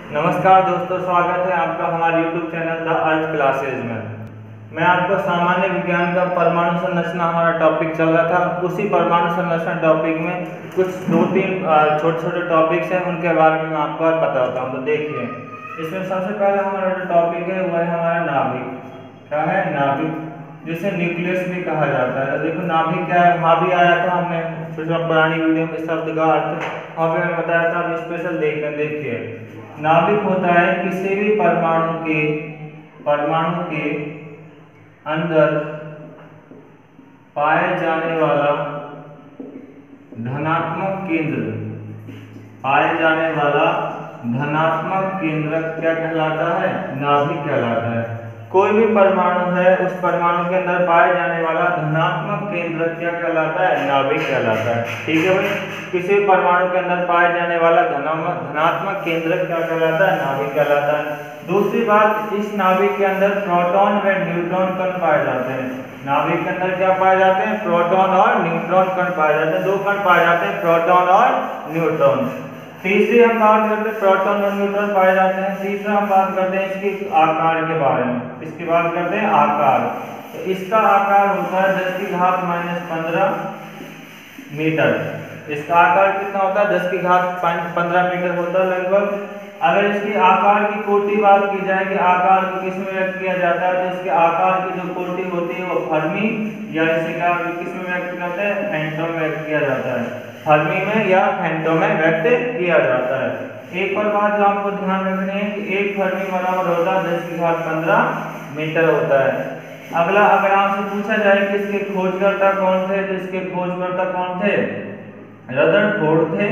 नमस्कार दोस्तों, स्वागत है आपका हमारे YouTube channel the earth classes में। मैं आपको सामान्य विज्ञान का परमाणु संरचना हमारा टॉपिक चल रहा था, उसी परमाणु संरचना टॉपिक में कुछ दो तीन छोटे छोटे टॉपिक्स हैं, उनके बारे में मैं आपको आज बताता हूँ। तो देखिए, इसमें सबसे पहले हमारा जो टॉपिक है वह है हमारा नाभिक। क्या है? नाभिक, जिसे न्यूक्लियस भी कहा जाता है। तो देखो नाभिक क्या है, वहाँ भी आया था, हमने पुरानी वीडियो में शब्द का अर्थ वहाँ पे मैंने बताया था। अब स्पेशल देखिए, नाभिक होता है किसी भी परमाणु के अंदर पाए जाने वाला धनात्मक केंद्र क्या कहलाता है? नाभिक कहलाता है। कोई भी परमाणु है, उस परमाणु के अंदर पाए जाने वाला धनात्मक केंद्र क्या कहलाता है? नाभिक कहलाता है। ठीक है भाई, किसी परमाणु के अंदर पाए जाने वाला धनात्मक केंद्र क्या कहलाता है? नाभिक कहलाता है। दूसरी बात, इस नाभिक के अंदर प्रोटॉन व न्यूट्रॉन कण पाए जाते हैं। नाभिक के अंदर क्या पाए जाते हैं? प्रोटॉन और न्यूट्रॉन कण पाए जाते हैं। दो कण पाए जाते हैं, प्रोटॉन और न्यूट्रॉन। तीसरी हम बात करते हैं, प्रोटॉन और न्यूट्रॉन पाए जाते हैं। तीसरा हम बात करते हैं इसकी आकार के बारे में। इसकी बात करते हैं आकार। तो इसका आकार होता है 10⁻⁻15 मीटर। इसका आकार कितना होता है? 10⁻15 मीटर होता है लगभग। अगर इसकी आकार की कोटि बात की जाए कि आकार को किस में व्यक्त किया जाता है, तो इसके आकार की जो कोटि होती है वो फर्मी या इसे क्या किस में व्यक्त करते हैं? फेंटो में व्यक्त किया जाता है। फर्मी में या फेंटो में व्यक्त किया जाता है। एक और बात जो आपको ध्यान रखनी है कि एक फर्मी बराबर होता है 10⁻15 मीटर होता है। अगला, अगर आपसे पूछा जाए कि इसके खोजकर्ता कौन थे, तो इसके खोजकर्ता कौन थे? रदरफोर्ड थे,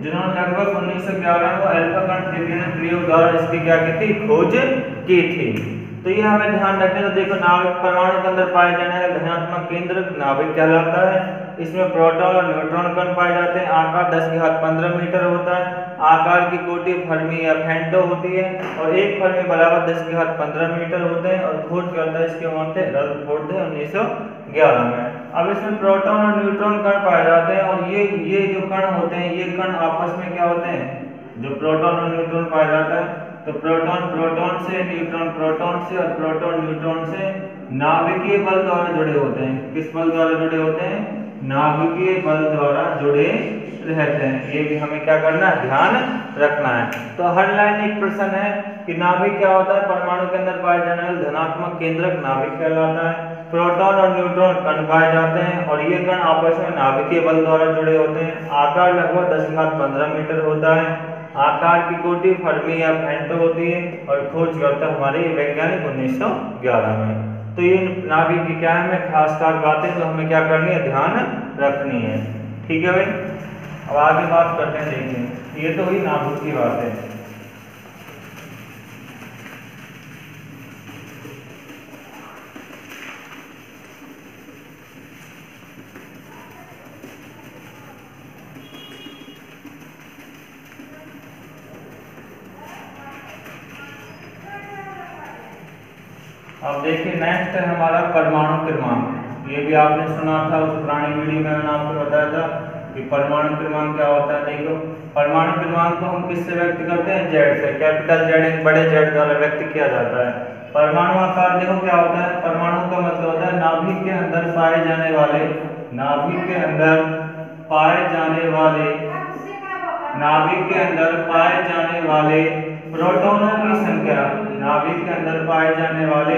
जिन्होंने लगभग 1911 को अल्फा कण त्रिज्यन प्रयोग द्वारा इसकी क्या की थी? खोज की थी। तो ये हमें ध्यान रखना है। तो देखो, नाभिक परमाणु के अंदर पाए जाने वाला धनात्मक केंद्र नाभिक कहलाता है। इसमें प्रोटॉन और न्यूट्रॉन कण पाए जाते हैं। आकार 10⁻15 मीटर होता है। आकार की कोटि फर्मी या फेंटो होती है और एक फर्मी बराबर 10⁻15 मीटर होते हैं। और खोजकर्ता इसके कौन थे? रदरफोर्ड थे 1911 में। अब इसमें प्रोटॉन और न्यूट्रॉन कण पाए जाते हैं और ये जो कण होते हैं, ये कण आपस में क्या होते हैं? जो प्रोटॉन और न्यूट्रॉन पाया जाता है, तो प्रोटॉन प्रोटॉन से, न्यूट्रॉन प्रोटॉन से और प्रोटॉन न्यूट्रॉन से नाभिकीय बल द्वारा जुड़े होते हैं। किस बल द्वारा जुड़े होते हैं? नाभिकीय बल द्वारा जुड़े रहते हैं। ये भी हमें क्या करना है? ध्यान रखना है। तो हर लाइन एक प्रश्न है कि नाभिक क्या होता है? परमाणु के अंदर पाए जाने वाले धनात्मक केंद्रक नाभिक कहलाता है। प्रोटॉन और न्यूट्रॉन कण पाए जाते हैं और ये कण आपस में नाभिकीय बल द्वारा जुड़े होते हैं। आकार लगभग 10⁻15 मीटर होता है। आकार की कोटि फर्मी या फेंटो होती है और खोजकर्ता हमारे वैज्ञानिक 1911 में। तो ये नाभिक की क्या है, हमें खास बातें तो हमें क्या करनी है? ध्यान रखनी है। ठीक है भाई, अब आगे बात करते हैं। देखिए, ये तो हुई नाभिक की बात है। अब देखिए, नेक्स्ट है हमारा परमाणु क्रमांक। ये भी आपने सुना था, उस पुरानी वीडियो में मैंने आपको बताया था कि परमाणु क्रमांक क्या होता है। देखो, परमाणु क्रमांक को हम किससे व्यक्त करते हैं? जेड से। कैपिटल जेड, बड़े जेड द्वारा व्यक्त किया जाता है। परमाणु आकार देखो क्या होता है? परमाणु का मतलब होता है नाभिक के अंदर पाए जाने वाले प्रोटॉनों की संख्या। नाभिक के अंदर पाए जाने वाले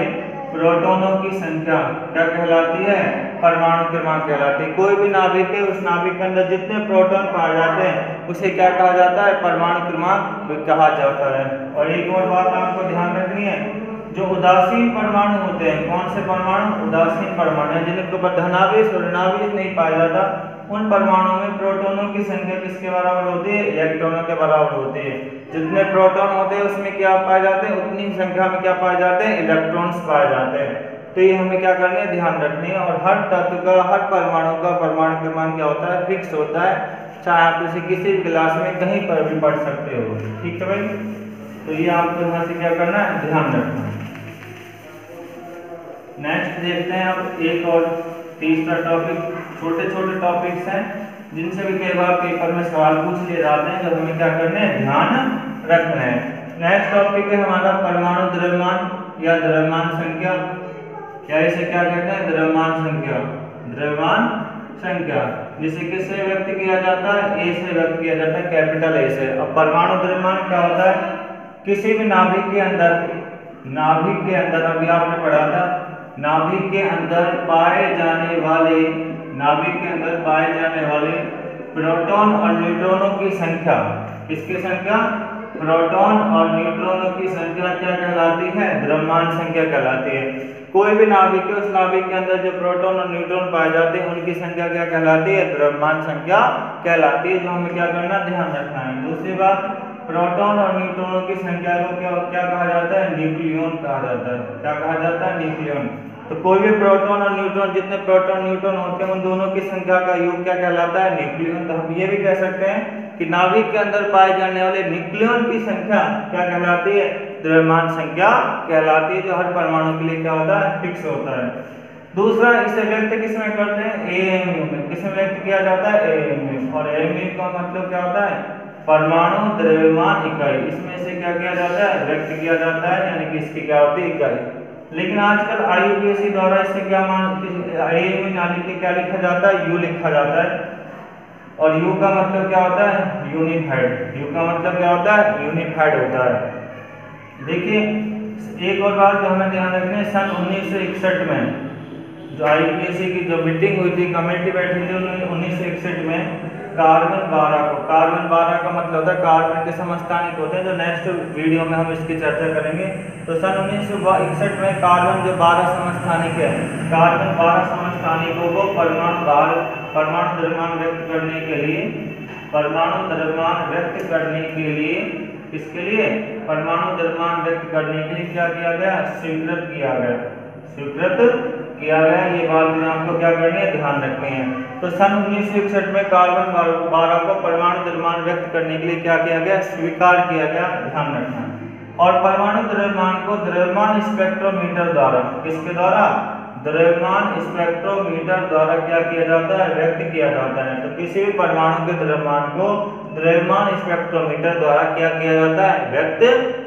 प्रोटॉनों की संख्या क्या कहलाती है? परमाणु क्रमांक कहलाती है। कोई भी नाभिक है, उस नाभिक के अंदर जितने प्रोटॉन पाए जाते हैं उसे क्या कहा जाता है? परमाणु क्रमांक कहा जाता है। और एक और बात आपको ध्यान रखनी है, जो उदासीन परमाणु होते हैं, कौन से परमाणु? उदासीन परमाणु है, जिनके ऊपर धनावेश और ऋणावेश नहीं पाया जाता। उन परमाणुओं में प्रोटॉनों की संख्या किसके बराबर होती है? इलेक्ट्रॉनों के बराबर होती है। जितने प्रोटॉन होते हैं उसमें क्या पाए जाते हैं? उतनी संख्या में क्या पाए जाते हैं? इलेक्ट्रॉन्स पाए जाते हैं। तो ये हमें क्या करनी है? ध्यान रखनी है। और हर तत्व का, हर परमाणु का परमाणु क्रमांक क्या होता है? फिक्स होता है। चाहे आप इसे किसी भी क्लास में कहीं पर भी पढ़ सकते हो। ठीक है भाई, तो ये आपको यहाँ से क्या करना है? ध्यान रखना है। नेक्स्ट देखते हैं अब एक और तीसरा टॉपिक। छोटे छोटे टॉपिक्स हैं जिनसे भी कई बार पेपर में सवाल पूछ लिए जाते हैं, जब हमें क्या करना है? ध्यान रखना है। नेक्स्ट टॉपिक है हमारा परमाणु द्रव्यमान या द्रव्यमान संख्या, या इसे क्या कहते हैं, द्रव्यमान संख्या। द्रव्यमान संख्या जिसे किससे व्यक्त किया जाता है, ए से व्यक्त किया जाता है, कैपिटल ए से। अब परमाणु द्रव्यमान क्या होता है, किसी भी नाभिक के अंदर अभी आपने पढ़ा था, नाभिक के अंदर पाए जाने वाले प्रोटॉन और न्यूट्रॉनों की संख्या, किसकी संख्या, प्रोटॉन और न्यूट्रॉनों की संख्या क्या कहलाती है, द्रव्यमान संख्या कहलाती है। कोई भी नाभिक है, उस नाभिक के अंदर जो प्रोटॉन और न्यूट्रॉन पाए जाते हैं उनकी संख्या क्या कहलाती है, द्रव्यमान संख्या कहलाती है, जो हमें क्या करना, ध्यान रखना है। दूसरी बात, प्रोटॉन और न्यूट्रॉनों की संख्या को क्या कहा जाता है, न्यूक्लियन कहा जाता है। क्या कहा जाता है, न्यूक्लियन। तो कोई भी प्रोटॉन और न्यूट्रॉन, जितने प्रोटॉन न्यूट्रॉन होते हैं उन दोनों की संख्या का योग क्या कहलाता है, न्यूक्लियन। तो हम ये भी कह सकते हैं कि नाभिक के अंदर पाए जाने वाले न्यूक्लियन की संख्या क्या कहलाती है, द्रव्यमान संख्या कहलाती है, जो हर परमाणु के लिए क्या होता है, फिक्स होता है। दूसरा, इसे व्यक्त किसमें करते हैं, एएमयू में। किसमें व्यक्त किया जाता है, एएमयू। और एएमयू का मतलब क्या होता है, परमाणु द्रव्यमान इकाई। इसमें से क्या किया जाता है, व्यक्त किया जाता है, यानी कि इसकी क्या होती है, इकाई। लेकिन आजकल IUPAC द्वारा इससे क्या एएमयू यानी कि क्या लिखा जाता है, यू लिखा जाता है। और यू का मतलब क्या होता है, यूनिफाइड। यू का मतलब क्या होता है, यूनिफाइड होता है। देखिए एक और बात जो हमें ध्यान रखनी है, सन 1961 में जो IUPAC की जो मीटिंग हुई थी, कमेटी बैठी थी, उन्होंने 1961 में कार्बन 12 का मतलब होता है कार्बन के समस्थानिक होते हैं, जो नेक्स्ट वीडियो में हम इसकी चर्चा करेंगे। तो सन 1961 में कार्बन जो 12 समस्थानिक है, कार्बन 12 समस्थानिकों को परमाणु द्रव्यमान व्यक्त करने के लिए, किसके लिए, परमाणु द्रव्यमान व्यक्त करने के लिए क्या किया गया, स्वीकृत किया गया। ये बात में आपको क्या करनी है, ध्यान रखनी है। तो सन 1961 में कार्बन 12 को परमाणु द्रव्यमान व्यक्त करने के लिए क्या किया गया, स्वीकार किया गया, ध्यान रखना। और परमाणु द्रव्यमान को द्रव्यमान स्पेक्ट्रोमीटर द्वारा, किसके द्वारा, द्रव्यमान स्पेक्ट्रोमीटर द्वारा क्या किया जाता है, व्यक्त किया जाता है। तो किसी भी परमाणु के द्रव्यमान को द्रव्यमान स्पेक्ट्रोमीटर द्वारा क्या किया जाता है, व्यक्त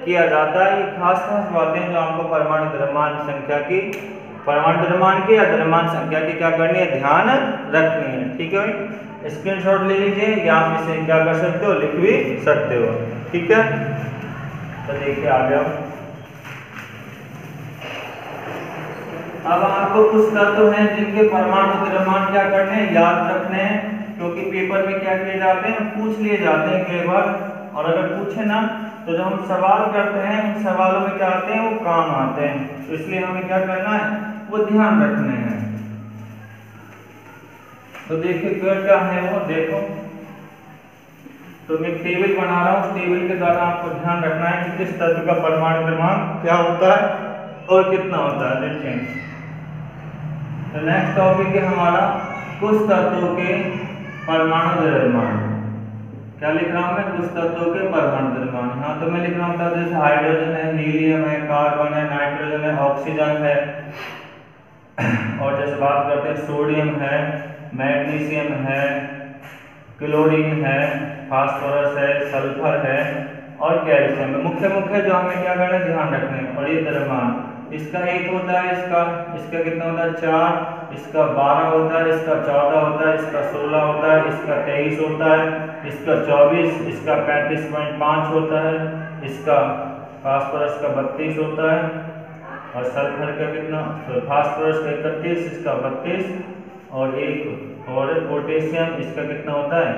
किया जाता है। ये खास बातें जो आपको परमाणु द्रव्यमान संख्या की, परमाणु द्रव्यमान की या द्रव्यमान संख्या की क्या करनी है, ध्यान रखनी है। ठीक है भाई, स्क्रीनशॉट ले लीजिए, या आप इसे क्या कर सकते हो, लिख भी सकते हो। ठीक है, तो देखिए आ गया। अब आपको कुछ तत्व हैं जिनके परमाणु द्रव्यमान क्या करने हैं, याद रखने हैं, क्योंकि पेपर में क्या किए जाते हैं, पूछ लिए जाते हैं कई बार। और अगर पूछे ना तो जो हम सवाल करते हैं उन सवालों में क्या आते हैं, वो काम आते हैं। तो इसलिए हमें क्या करना है, वो ध्यान रखने हैं। तो देखिए क्या है वो, देखो तो मैं टेबल बना रहा हूँ, टेबल के द्वारा आपको ध्यान रखना है कि किस तत्व का परमाणु द्रव्यमान क्या होता है और कितना होता है। देखिए तो नेक्स्ट टॉपिक है हमारा कुछ तत्वों के परमाणु द्रव्यमान। क्या लिख रहा हूँ मैं, कुछ तत्वों के परमाणु द्रव्यमान। हाँ तो मैं लिख रहा हूँ जैसे हाइड्रोजन है, हीलियम है, कार्बन है, नाइट्रोजन है, ऑक्सीजन है, और जैसे बात करते हैं सोडियम है, मैग्नीशियम है, क्लोरीन है, फास्फोरस है, सल्फर है और कैल्शियम है। मुख्य जो हमें क्या करना है, ध्यान रखना है। और ये द्रव्यमान, इसका 1 होता है, इसका कितना होता है, 4, इसका 12 होता है, इसका 14 होता है, इसका 16 होता है, इसका 23 होता है, इसका 24, इसका 35.5 होता है, इसका फास्फोरस का 32 होता है, और सल्फर का कितना, फास्फोरस का 31, इसका 32, और पोटेशियम इसका कितना होता है,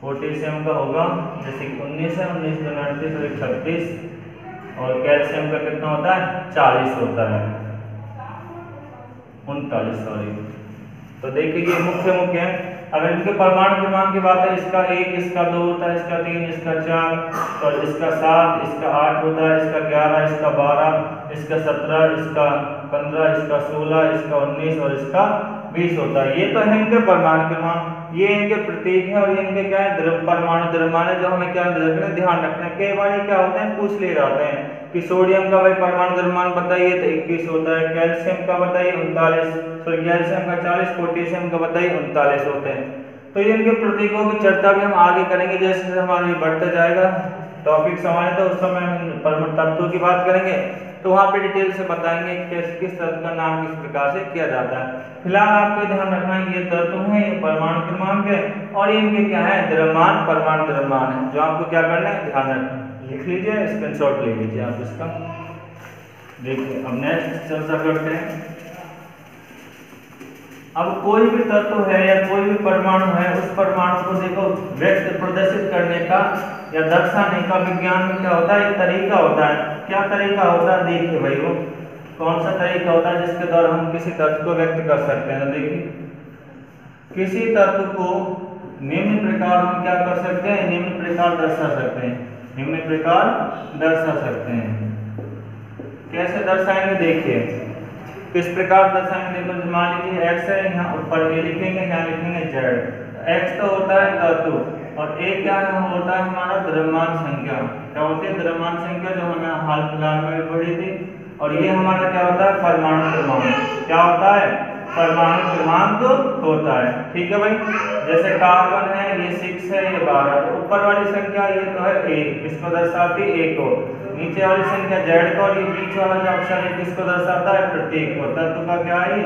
पोटेशियम का होगा जैसे कि 19 है, 19 दूना 38 और 36, और कैल्शियम का कितना होता है, 40 होता है, 39 सॉरी। तो देखिए ये मुख्य है। अगर इनके परमाणु द्रव्यमान की बात है, इसका 1, इसका 2 होता है, इसका 3, इसका 4, और इसका 7, इसका 8 होता है, इसका 11, इसका 12, इसका 17, इसका 15, इसका 16, इसका 19 और इसका 20 होता है। ये तो है इनके परमाणु द्रव्यमान, ये इनके प्रतीक है, और ये इनके क्या है, परमाणु द्रव्यमान है, जो हमें क्या रखना है, ध्यान रखना है। कई बार ये क्या होते हैं, पूछ ले जाते हैं कि सोडियम का भाई परमाणु द्रव्यमान बताइए, तो 21 होता है, कैल्शियम का बताइए 39, सॉरी कैल्शियम का 40, पोटेशियम का बताइए 39 होते हैं। तो इनके प्रतीकों की चर्चा भी हम आगे करेंगे जैसे हमारी बढ़ता जाएगा। टॉपिक समय है तो उस समय हम परमाणु तत्वों की बात करेंगे, तो वहाँ पे डिटेल से बताएंगे किस तत्व का नाम किस प्रकार से किया जाता है। फिलहाल आपको ध्यान रखना है ये तत्व है, ये परमाणु क्रमांक है और इनके क्या है द्रव्यमान, परमाणु द्रव्यमान है, जो आपको क्या करना है ध्यान रखना है। लिख लीजिए, स्क्रीनशॉट ले लीजिए आप इसका। देखिए अब नेक्स्ट चर्चा करते हैं। अब कोई भी तत्व है या कोई भी परमाणु है, उस परमाणु को देखो व्यक्त प्रदर्शित करने का या दर्शाने का विज्ञान में क्या होता है, एक तरीका होता है। क्या तरीका होता है देखिए भाई, वो कौन सा तरीका होता है जिसके द्वारा हम किसी तत्व को व्यक्त कर सकते हैं। देखिए किसी तत्व को निम्न प्रकार हम क्या कर सकते हैं, निम्न प्रकार दर्शा सकते हैं, निम्न प्रकार दर्शा सकते हैं। कैसे दर्शाएंगे देखिए, किस प्रकार दर्शाएंगे देखो, मान लीजिए x है, यहाँ ऊपर a लिखेंगे, यहाँ लिखेंगे z। x तो होता है तत्व और a क्या है, होता है हमारा द्रव्यमान संख्या। क्या होती है द्रव्यमान संख्या, जो हमने हाल फिलहाल में भी पढ़ी थी। और ये हमारा क्या होता है परमाणु क्रमांक। क्या होता है परमाणु क्रमांक होता है। ठीक है भाई, जैसे कार्बन है ये 6 है, ये 12, तो ऊपर वाली संख्या ये तो है 1, इसको दर्शाती है 1 को। नीचे वाली संख्या z को, और ये बीच वाला जो अक्षर है किसको दर्शाता है, प्रतीक को। तत्व का क्या है,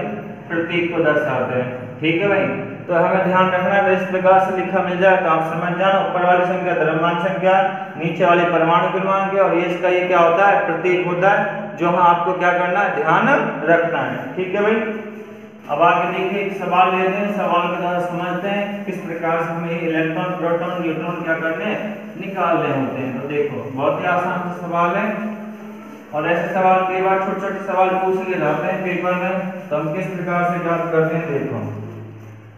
प्रतीक को दर्शाते हैं। ठीक है भाई, तो हमें ध्यान रखना है, इस प्रकार से लिखा मिल जाए तो आप समझ जाना, ऊपर वाली संख्या द्रव्यमान संख्या, नीचे वाली परमाणु क्रमांक है, और ये इसका ये क्या होता है प्रतीक होता है, जो हम आपको क्या करना है ध्यान रखना है। ठीक है भाई, अब आगे देखिए एक सवाल लेते हैं, सवाल के द्वारा समझते हैं किस प्रकार से हमें इलेक्ट्रॉन, प्रोटॉन, न्यूट्रॉन क्या करने हैं, निकालने होते हैं। तो देखो बहुत ही आसान सा सवाल है, और ऐसे सवाल कई बार छोटे छोटे सवाल पूछ लिए जाते हैं पेपर में, तो हम किस प्रकार से याद करते हैं। देखो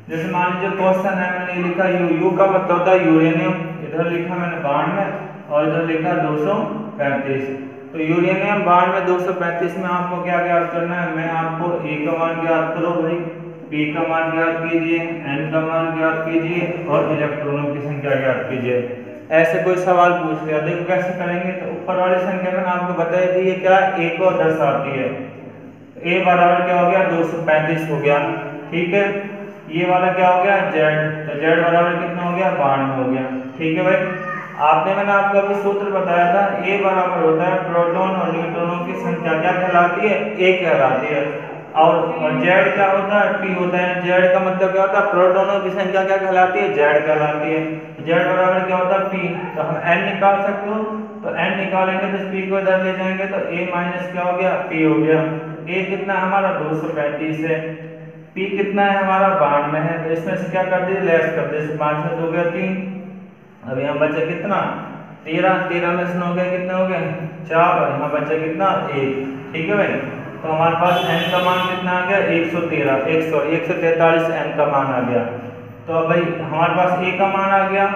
जैसे मान लीजिए क्वेश्चन है, मैंने लिखा यू का मतलब होता है यूरेनियम, इधर लिखा मैंने 92 और इधर लिखा 235। तो यूरेनियम 92 235 में आपको क्या ज्ञात करना है, मैं आपको ए का मान ज्ञात करो भाई, पी का मान ज्ञात कीजिए, एन का मान ज्ञात कीजिए और इलेक्ट्रॉनों की संख्या ज्ञात कीजिए। ऐसे कोई सवाल पूछ लिया, देखो कैसे करेंगे। तो ऊपर वाली संख्या मैंने आपको बताई थी, ये क्या ए को दर्शाती है, ए बराबर क्या हो गया 235 हो गया। ठीक है, ये वाला क्या हो गया जेड, तो जेड बराबर कितना हो गया 92 हो गया। ठीक है भाई, आपने मैंने आपको अभी सूत्र बताया था, ए बराबर होता है प्रोटॉन और न्यूट्रॉनों की संख्या क्या कहलाती है, ए कहलाती है। और जेड क्या होता है, पी होता है। जेड का मतलब क्या होता है, प्रोटॉनों की संख्या क्या कहलाती है, जेड कहलाती है। जेड बराबर क्या होता है पी, तो हम एन निकाल सकते हो, तो एन निकालेंगे तो पी को इधर ले जाएंगे तो ए माइनस क्या हो गया पी हो गया। ए कितना हमारा 235 है, पी कितना है हमारा 92 है, तो इसमें से क्या कर दिए लेस कर दिए, 5 में 2 हो गया 3। अब यहाँ बचा कितना 13, 13 में से 9 गए कितने हो गए 4, और यहाँ बचा कितना 1। ठीक है भाई, तो हमारे पास n का मान कितना आ गया 113, 143 n का मान आ गया। तो अब भाई हमारे पास a का मान आ गया,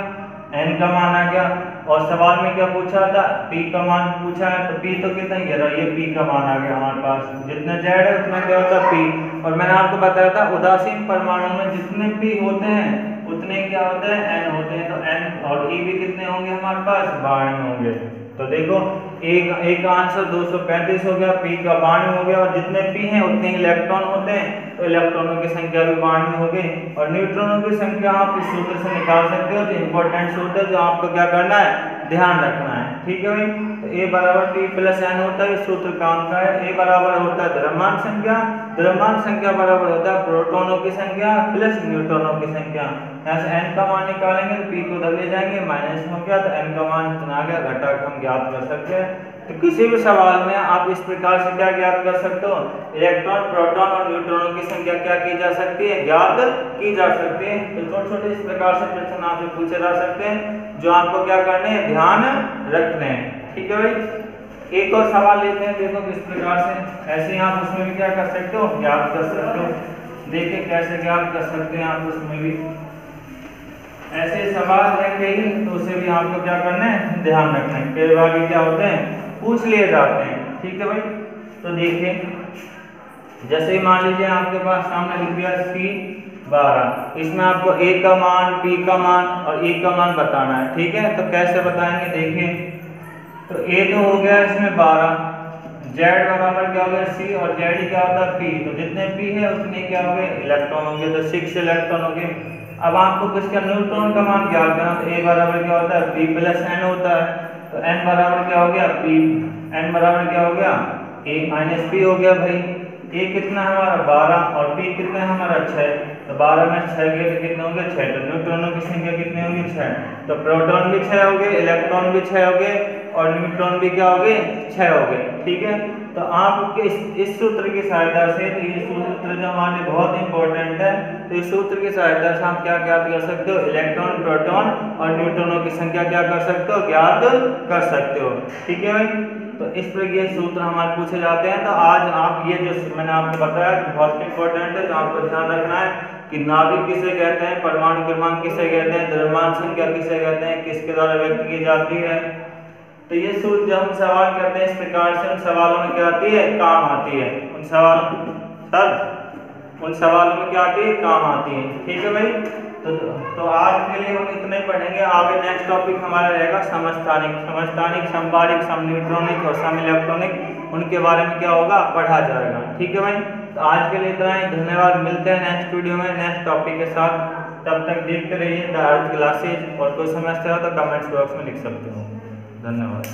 n का मान आ गया, और सवाल में क्या पूछा था p का मान पूछा है, तो p तो कितना ही ये p का मान आ गया हमारे पास। जितना z है उतना क्या होता है p, और मैंने आपको बताया था उदासीन परमाणु में जितने p होते हैं उतने क्या होते हैं n होते हैं, तो n और e भी कितने होंगे हमारे पास 92 होंगे। तो देखो ए का आंसर 235 हो गया, पी का 92 हो गया, और जितने पी हैं उतने इलेक्ट्रॉन होते हैं, तो इलेक्ट्रॉनों की संख्या भी 92 हो गई। और न्यूट्रॉनों की संख्या आप इस सूत्र से निकाल सकते हो, जो इंपॉर्टेंट सूत्र है जो आपको क्या करना है ध्यान रखना है। ठीक है भाई, तो ए बराबर पी प्लस एन होता है, सूत्र काम का है। ए बराबर होता है द्रव्यमान संख्या, द्रव्यमान संख्या बराबर होता है प्रोटॉनों की संख्या प्लस न्यूट्रॉनों की संख्या। यहाँ से n का मान निकालेंगे तो p को उधर ले जाएंगे, माइनस हो गया, तो n का मान इतना आ गया, घटा के हम ज्ञात कर सकते हैं। तो किसी भी सवाल में आप इस प्रकार से क्या ज्ञात कर सकते हो, इलेक्ट्रॉन, प्रोटॉन और न्यूट्रॉनों की संख्या क्या की जा सकती है, ज्ञात की जा सकती है। तो छोटे छोटे इस प्रकार से प्रश्न आपसे पूछे जा सकते हैं, जो आपको क्या करने हैं ध्यान रखने हैं। ठीक है भाई, एक और सवाल लेते हैं, देखो किस प्रकार से, ऐसे ही आप उसमें भी क्या कर सकते हो ज्ञात कर सकते हो। देखिए कैसे ज्ञात कर सकते हैं आप उसमें भी, ऐसे सवाल है कई, तो उसे भी आपको क्या करना है ध्यान रखना है, कई बार क्या होते हैं पूछ लिए जाते हैं। ठीक है भाई, तो देखिए जैसे ही मान लीजिए आपके पास सामने लिख दिया C12, इसमें आपको A का मान, P का मान और E का मान बताना है। ठीक है, तो कैसे बताएंगे देखिए, तो A तो हो गया इसमें 12, Z बराबर क्या हो गया C, और Z क्या होता है P, तो जितने P है उतने क्या हो गए इलेक्ट्रॉन होंगे, तो 6 इलेक्ट्रॉन हो गए। अब आपको किसका न्यूट्रॉन का मान ज्ञात करना, तो A बराबर क्या होता है P प्लस N होता है, तो n बराबर क्या हो गया p, n बराबर क्या हो गया a माइनस p हो गया भाई। a कितना है हमारा 12 और p कितना है हमारा 6, तो 12 में 6 गए तो कितने होंगे 6, तो न्यूट्रॉनों की संख्या कितनी होगी 6, तो प्रोटॉन भी 6 हो गए, इलेक्ट्रॉन भी 6 हो गए और न्यूट्रॉन भी क्या हो गए 6 हो गए। ठीक है, तो आपके इस सूत्र की सहायता से, तो ये सूत्र जो हमारे लिए बहुत इंपॉर्टेंट है, तो इस सूत्र की सहायता से आप क्या ज्ञात कर सकते हो, इलेक्ट्रॉन प्रोटॉन और न्यूट्रॉनों की संख्या क्या कर सकते हो, ज्ञात कर सकते हो। ठीक है भाई, तो इस प्रकार ये सूत्र हमारे पूछे जाते हैं। तो आज आप ये जो मैंने आपको बताया बहुत इंपॉर्टेंट है, तो आपको ध्यान रखना है कि नाभिक किसे कहते हैं, परमाणु क्रमांक किसे कहते हैं, द्रव्यमान संख्या किसे कहते हैं, किसके द्वारा व्यक्त की जाती है। तो ये सूत्र जब हम सवाल करते हैं इस प्रकार से, उन सवालों में क्या आती है, काम आती है, उन सवालों में क्या आती है, काम आती है। ठीक है भाई, तो आज के लिए हम इतना ही पढ़ेंगे। आगे नेक्स्ट टॉपिक हमारा रहेगा समस्थानिक, संबारिक, समन्यूट्रॉनिक और सम इलेक्ट्रॉनिक, उनके बारे में क्या होगा, पढ़ा जाएगा। ठीक है भाई, तो आज के लिए इतना ही, धन्यवाद। मिलते हैं नेक्स्ट वीडियो में नेक्स्ट टॉपिक के साथ, तब तक देखते रहिए द अर्थ क्लासेज। और कोई समस्या हो तो कमेंट्स बॉक्स में लिख सकते हो। धन्यवाद।